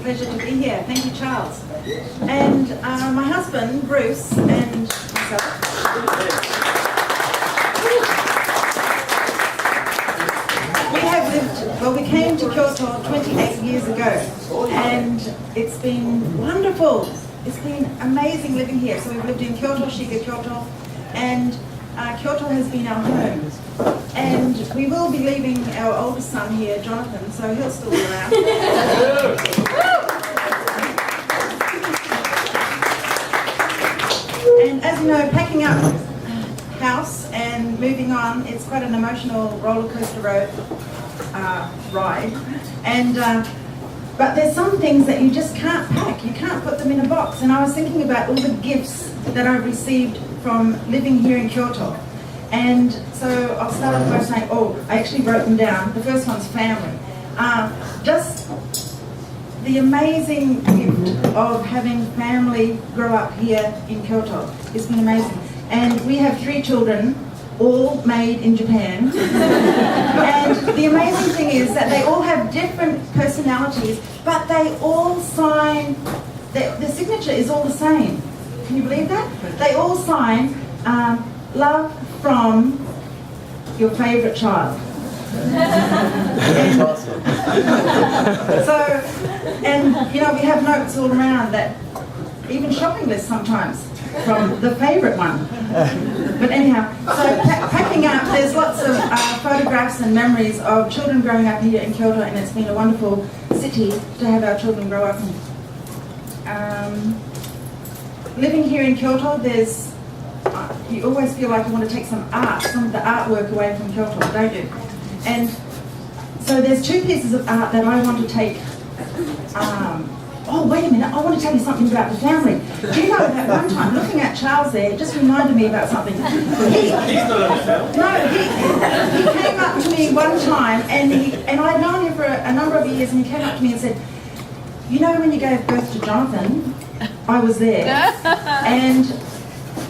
pleasure to be here. Thank you, Charles. And my husband, Bruce, and myself. We came to Kyoto 28 years ago, and it's been wonderful. It's been amazing living here. So we've lived in Kyoto, Shiga Kyoto, and Kyoto has been our home. And we will be leaving our oldest son here, Jonathan, so he'll still be around. And as you know, packing up house and moving on, it's quite an emotional roller coaster ride. And but there's some things that you just can't pack. You can't put them in a box. And I was thinking about all the gifts that I've received from living here in Kyoto. And so I'll start off by saying, I actually wrote them down. The first one's family. Just the amazing gift of having family grow up here in Kyoto. It's been amazing. And we have 3 children, all made in Japan. And the amazing thing is that they all have different personalities, but they all sign, the signature is all the same. Can you believe that? They all sign, love from your favourite child. And you know, we have notes all around that, even shopping lists sometimes, from the favourite one. But anyhow, so packing up, there's lots of photographs and memories of children growing up here in Kyoto, and it's been a wonderful city to have our children grow up in. Living here in Kyoto, there's you always feel like you want to take some of the artwork away from Kyoto, don't you? And so there's 2 pieces of art that I want to take. Oh, wait a minute, I want to tell you something about the family. Do you know that one time, looking at Charles there, it just reminded me about something. He came up to me one time, and I'd known him for a number of years, and he came up to me and said, you know, when you gave birth to Jonathan, I was there, and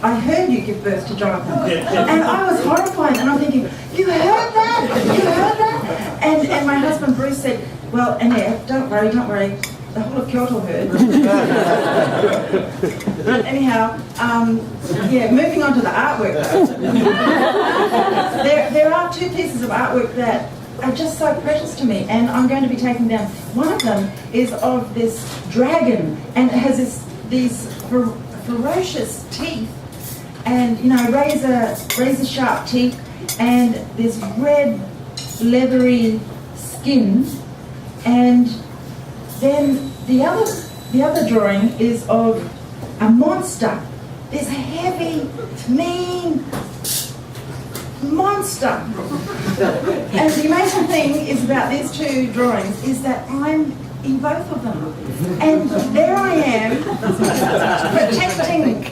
I heard you give birth to Jonathan. And I was horrified, and I'm thinking, you heard that? You heard that? And my husband Bruce said, well, Annette, don't worry. The whole of Kyoto heard. But anyhow, yeah, moving on to the artwork though. There are 2 pieces of artwork that are just so precious to me, and I'm going to be taking down. One of them is of this dragon, and it has these ferocious teeth, and you know, razor sharp teeth, and this red leathery skin. And then the other drawing is of a monster, this heavy, mean monster. And the amazing thing is about these 2 drawings is that I'm in both of them. And there I am,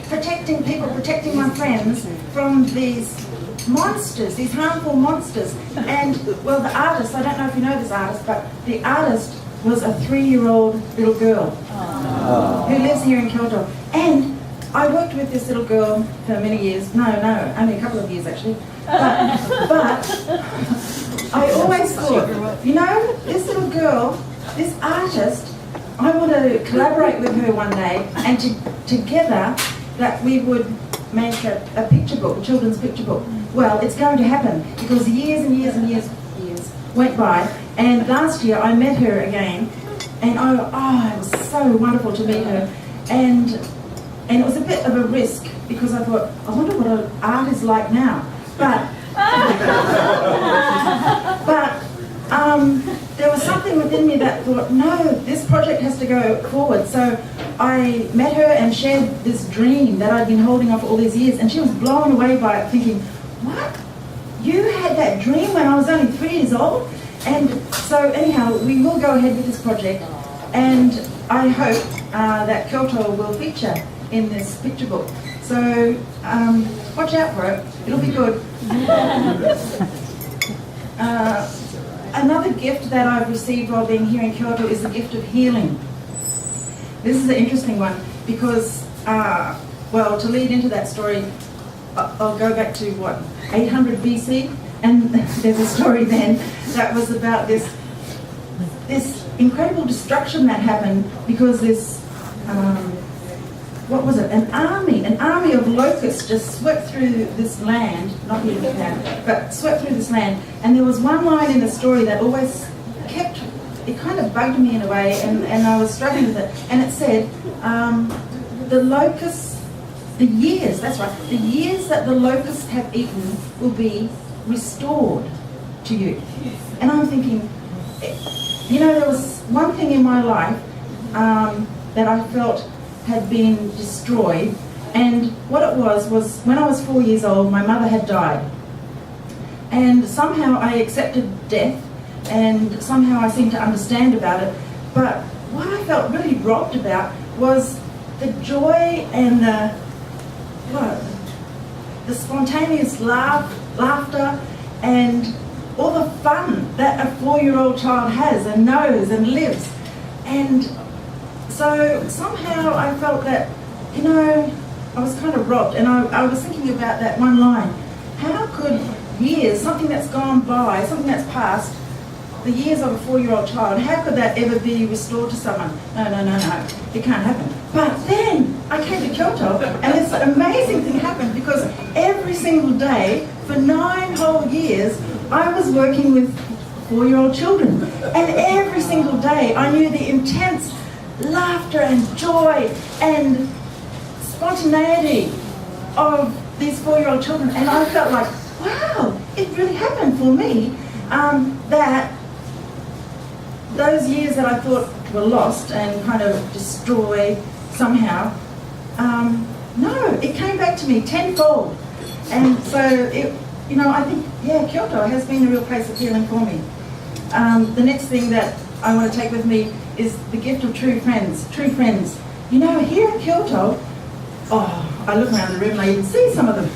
protecting people, protecting my friends from these monsters, these harmful monsters. And, well, the artist, I don't know if you know this artist, but the artist was a 3-year-old little girl who lives here in Kyoto. And I worked with this little girl for many years. No, only a couple of years actually. But I always thought, you know, this little girl, this artist, I want to collaborate with her one day, and together that we would make a picture book, a children's picture book. Well, it's going to happen because years and years and years went by, and last year I met her again, and it was so wonderful to meet her, and it was a bit of a risk because I thought, I wonder what art is like now, but there was something within me that thought, no, this project has to go forward. So I met her and shared this dream that I'd been holding on for all these years, and she was blown away by it, thinking, what? You had that dream when I was only 3 years old? And so anyhow, we will go ahead with this project, and I hope that Kyoto will feature in this picture book. So watch out for it, it'll be good. Another gift that I've received while being here in Kyoto is the gift of healing. This is an interesting one because, well, to lead into that story, I'll go back to, 800 BC? And there's a story then that was about this incredible destruction that happened because this, what was it? An army of locusts just swept through this land, not here in Japan, but swept through this land. And there was one line in the story that always kept, it kind of bugged me in a way, and I was struggling with it. And it said, the locusts, the years, that's right, the years that the locusts have eaten will be restored to you. And I'm thinking, you know, there was one thing in my life that I felt had been destroyed, and what it was when I was 4 years old, my mother had died. And somehow I accepted death, and somehow I seemed to understand about it. But what I felt really robbed about was the joy and the spontaneous laughter and all the fun that a 4-year-old child has and knows and lives. And so somehow I felt that, you know, I was kind of robbed. And I was thinking about that one line. How could years, something that's gone by, something that's passed, the years of a 4-year-old child, how could that ever be restored to someone? No, it can't happen. But then I came to Kyoto, and this amazing thing happened, because every single day for 9 whole years I was working with 4-year-old children, and every single day I knew the intense laughter and joy and spontaneity of these 4-year-old children, and I felt like, wow, it really happened for me, that those years that I thought were lost and kind of destroyed somehow, no, it came back to me tenfold. And so, you know, I think, yeah, Kyoto has been a real place of healing for me. The next thing that I want to take with me is the gift of true friends. True friends. You know, here in Kyoto, oh, I look around the room and I even see some of them.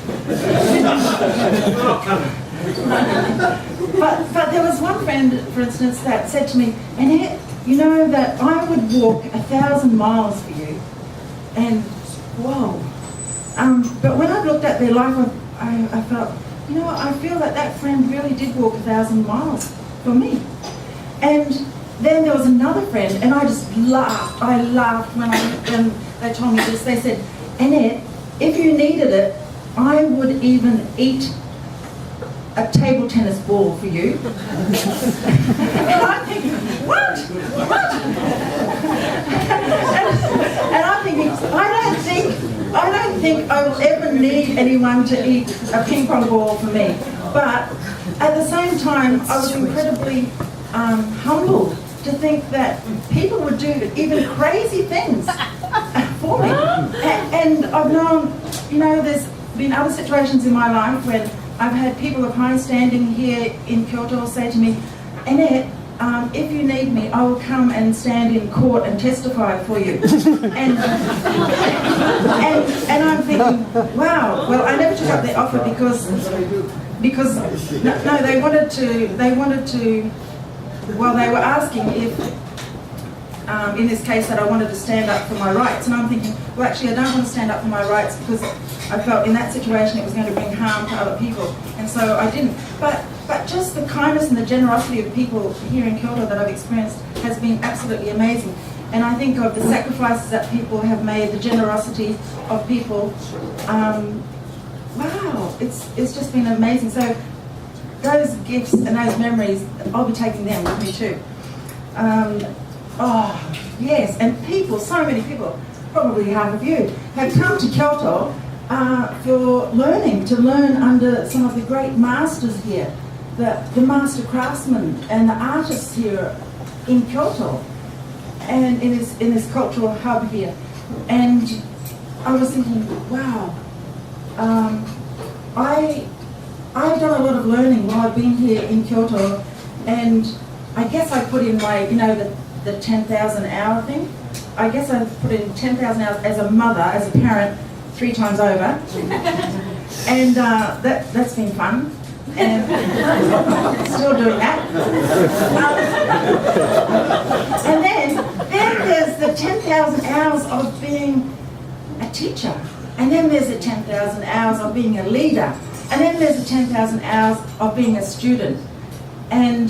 But there was one friend, for instance, that said to me, Annette, you know that I would walk 1,000 miles for you. And, whoa. But when I looked at their life, I felt, you know, I feel that friend really did walk 1,000 miles for me. And then there was another friend, and I just laughed. I laughed when they told me this. They said, Annette, if you needed it, I would even eat a table tennis ball for you. And I'm thinking, what? And I'm thinking, I don't think I will ever need anyone to eat a ping pong ball for me. But at the same time, I was incredibly humbled to think that people would do even crazy things for me. And I've known, you know, there's been other situations in my life when I've had people of high standing here in Kyoto say to me, Annette, if you need me, I will come and stand in court and testify for you. And I'm thinking, wow. Well, I never took up the offer because no, they wanted to. Well, they were asking if, in this case, that I wanted to stand up for my rights, and I'm thinking, well, actually, I don't want to stand up for my rights because I felt in that situation it was going to bring harm to other people, and so I didn't. But just the kindness and the generosity of people here in Kyoto that I've experienced has been absolutely amazing. And I think of the sacrifices that people have made, the generosity of people. Wow, it's just been amazing. So those gifts and those memories, I'll be taking them with me too. Oh, yes, and people, so many people, probably half of you, have come to Kyoto for to learn under some of the great masters here, the master craftsmen and the artists here in Kyoto, and in this cultural hub here. And I was thinking, wow, I've done a lot of learning while I've been here in Kyoto, and I guess I put in my, you know, the 10,000 hour thing. I guess I put in 10,000 hours as a mother, as a parent, 3 times over, and that's been fun, and still doing that. And then there's the 10,000 hours of being a teacher, and then there's the 10,000 hours of being a leader, and then there's the 10,000 hours of being a student. And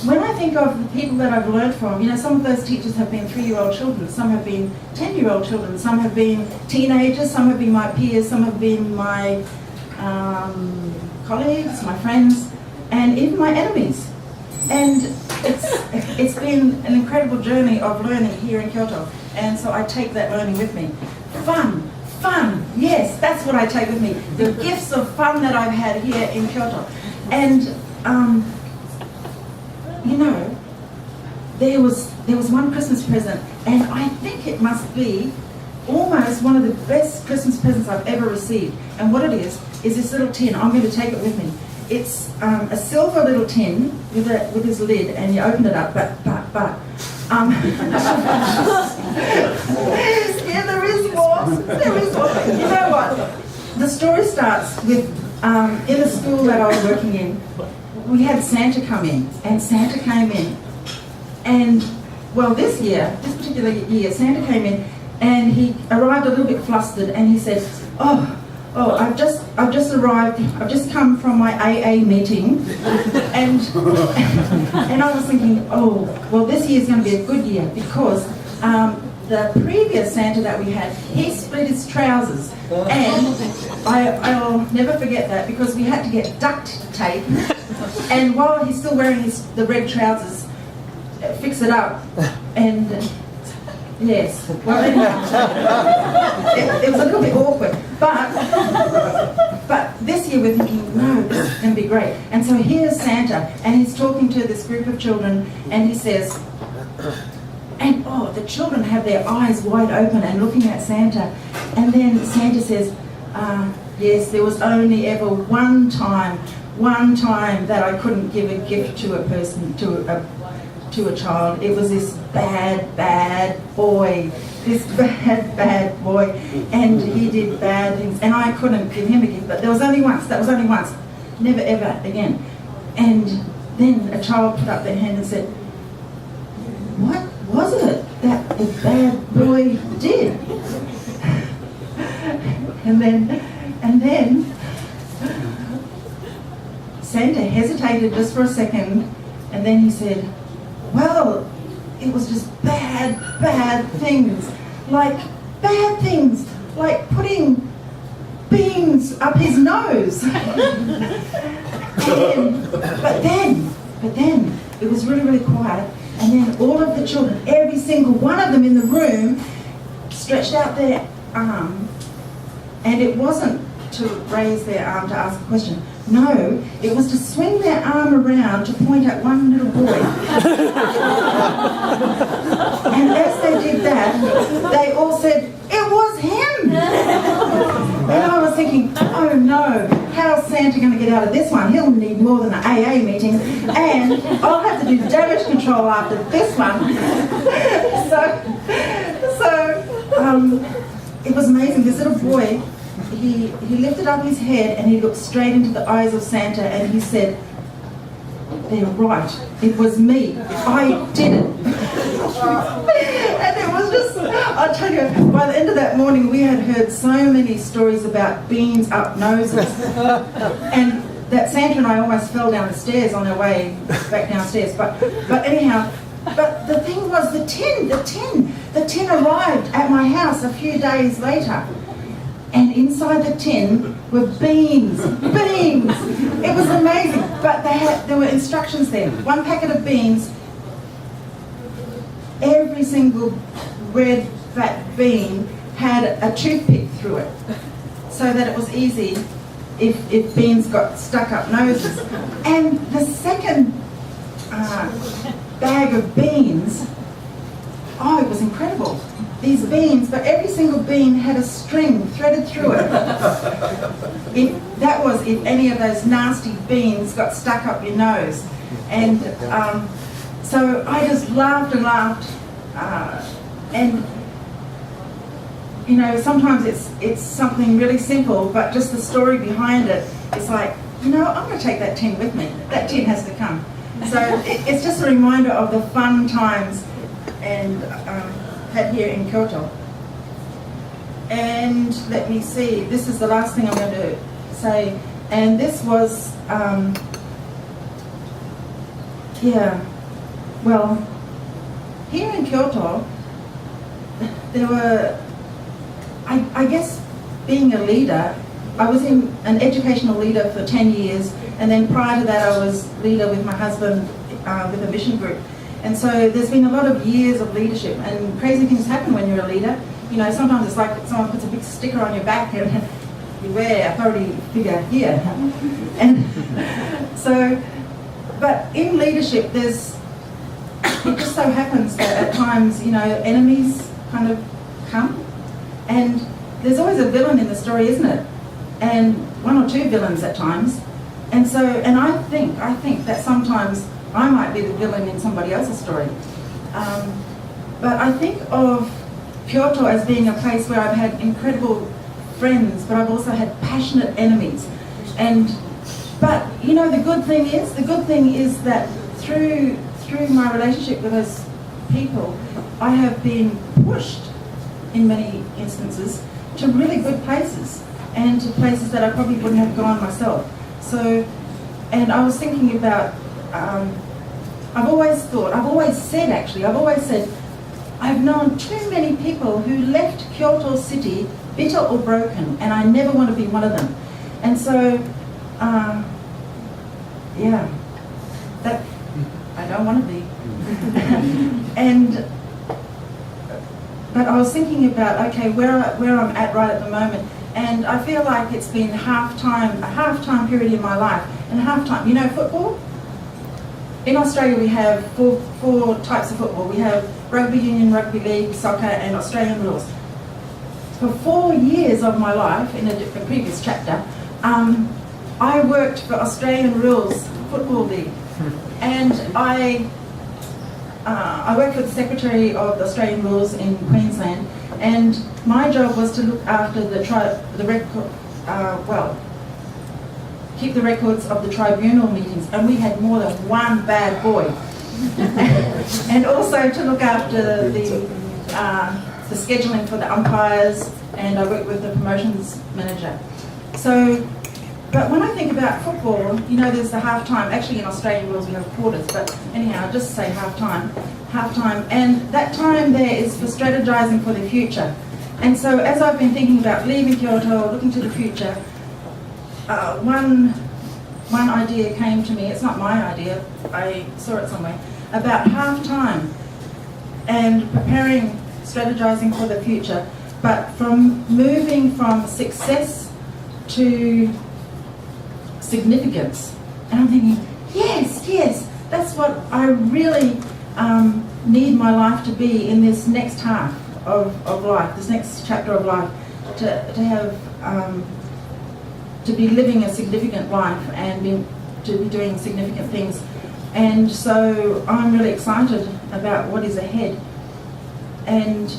when I think of the people that I've learned from, some of those teachers have been 3-year-old children, some have been 10-year-old children, some have been teenagers, some have been my peers, some have been my colleagues, my friends, and even my enemies. And it's been an incredible journey of learning here in Kyoto, and so I take that learning with me. Fun, yes, that's what I take with me. The gifts of fun that I've had here in Kyoto. And there was one Christmas present, and I think it must be almost one of the best Christmas presents I've ever received. And what it is this little tin. I'm going to take it with me. It's a silver little tin with this lid, and you open it up, but yeah, there is more. You know what? The story starts with in the school that I was working in, we had Santa come in, and Santa came in, and well, this particular year, Santa came in, and he arrived a little bit flustered, and he said, "Oh, I've just arrived. I've just come from my AA meeting," and I was thinking, oh, well, this year's going to be a good year because the previous Santa that we had, he split his trousers, and I'll never forget that because we had to get duct tape, and while he's still wearing the red trousers, fix it up, and yes, well, it was a little bit awkward, but this year we're thinking, no, this is going to be great. And so here's Santa, and he's talking to this group of children, and he says, and the children have their eyes wide open and looking at Santa, and then Santa says, yes, there was only ever one time that I couldn't give a gift to a person, to a child. It was this bad boy, and he did bad things, and I couldn't give him a gift, but that was only once, never ever again. And then a child put up their hand and said, what was it that the bad boy did? and then Santa hesitated just for a second, and then he said, well, it was just bad things, like putting beans up his nose. But then it was really quiet, and then all of the children, every single one of them in the room, stretched out their arm, and it wasn't to raise their arm to ask a question. No, it was to swing their arm around to point at one little boy. And as they did that, they all said, it was him! And I was thinking, oh no, how's Santa going to get out of this one? He'll need more than an AA meeting, and I'll have to do damage control after this one. So it was amazing. This little boy, he lifted up his head and he looked straight into the eyes of Santa, and he said, they're right, it was me, I did it. And it was just, I'll tell you, by the end of that morning we had heard so many stories about beans up noses, and that Santa and I almost fell down the stairs on our way back downstairs, but anyhow, but the thing was the tin arrived at my house a few days later. And inside the tin were beans. It was amazing. But there were instructions there. One packet of beans, every single red fat bean had a toothpick through it, so that it was easy if beans got stuck up noses. And the second bag of beans, it was incredible. These beans, but every single bean had a string threaded through it. If any of those nasty beans got stuck up your nose. And so I just laughed and laughed. And sometimes it's something really simple, but just the story behind it, it's like, I'm going to take that tin with me. That tin has to come. So it's just a reminder of the fun times and had here in Kyoto. And let me see, this is the last thing I'm going to say, and this was Yeah. Well, here in Kyoto, there were, I guess, being a leader, I was an educational leader for 10 years, and then prior to that I was leader with my husband with a mission group. And so there's been a lot of years of leadership, and crazy things happen when you're a leader. You know, sometimes it's like someone puts a big sticker on your back and beware, authority figure here. And so, but in leadership, it just so happens that at times, you know, enemies kind of come, and there's always a villain in the story, isn't it? And one or two villains at times. And so, and I think that sometimes I might be the villain in somebody else's story. But I think of Kyoto as being a place where I've had incredible friends, but I've also had passionate enemies. But you know, the good thing is that through my relationship with those people, I have been pushed in many instances to really good places, and to places that I probably wouldn't have gone myself. So, and I was thinking about, I've always said, I've known too many people who left Kyoto City bitter or broken, and I never want to be one of them. And so, yeah, that I don't want to be. But I was thinking about, okay, where I'm at right at the moment, and I feel like it's been a half-time period in my life. And half-time, you know, football? In Australia we have four types of football. We have rugby union, rugby league, soccer, and Australian rules. For 4 years of my life, in a previous chapter, I worked for Australian Rules Football League. And I worked with the Secretary of the Australian Rules in Queensland, and my job was to look after keep the records of the tribunal meetings, and we had more than one bad boy. And also to look after the scheduling for the umpires, and I worked with the promotions manager. So, but when I think about football, you know, there's the half-time. Actually, in Australian rules we have quarters, but anyhow, I'll just say half-time, and that time there is for strategizing for the future. And so as I've been thinking about leaving Kyoto, looking to the future, one idea came to me. It's not my idea, I saw it somewhere, about half-time and preparing, strategizing for the future, but from moving from success to significance. And I'm thinking, yes, that's what I really need my life to be in this next half of life, this next chapter of life, to have to be living a significant life and to be doing significant things. And so I'm really excited about what is ahead. And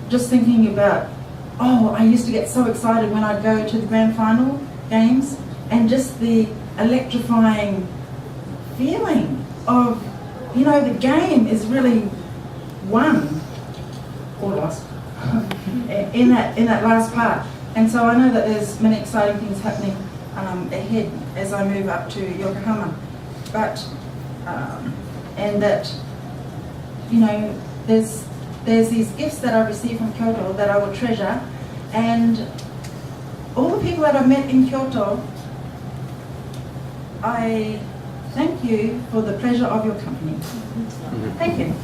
just thinking about, I used to get so excited when I'd go to the grand final games, and just the electrifying feeling of, you know, the game is really won or lost in that last part. And so I know that there's many exciting things happening ahead as I move up to Yokohama. But and that, you know, there's these gifts that I received from Kyoto that I will treasure, and all the people that I've met in Kyoto, I thank you for the pleasure of your company. Thank you.